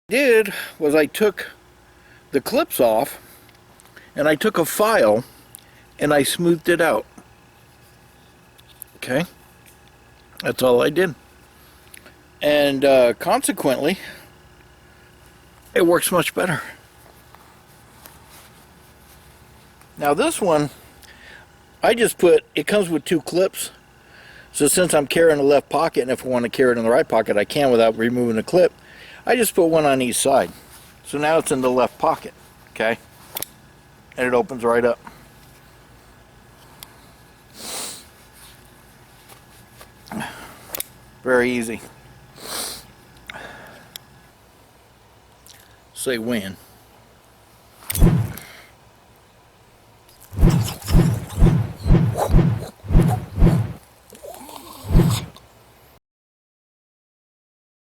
Did was I took the clips off and I took a file and I smoothed it out. Okay, that's all I did, and consequently it works much better. Now this one I just put, it comes with 2 clips, so since I'm carrying the left pocket, and if I want to carry it in the right pocket I can without removing the clip, I just put one on each side. So now it's in the left pocket, okay? And it opens right up. Very easy. Say when.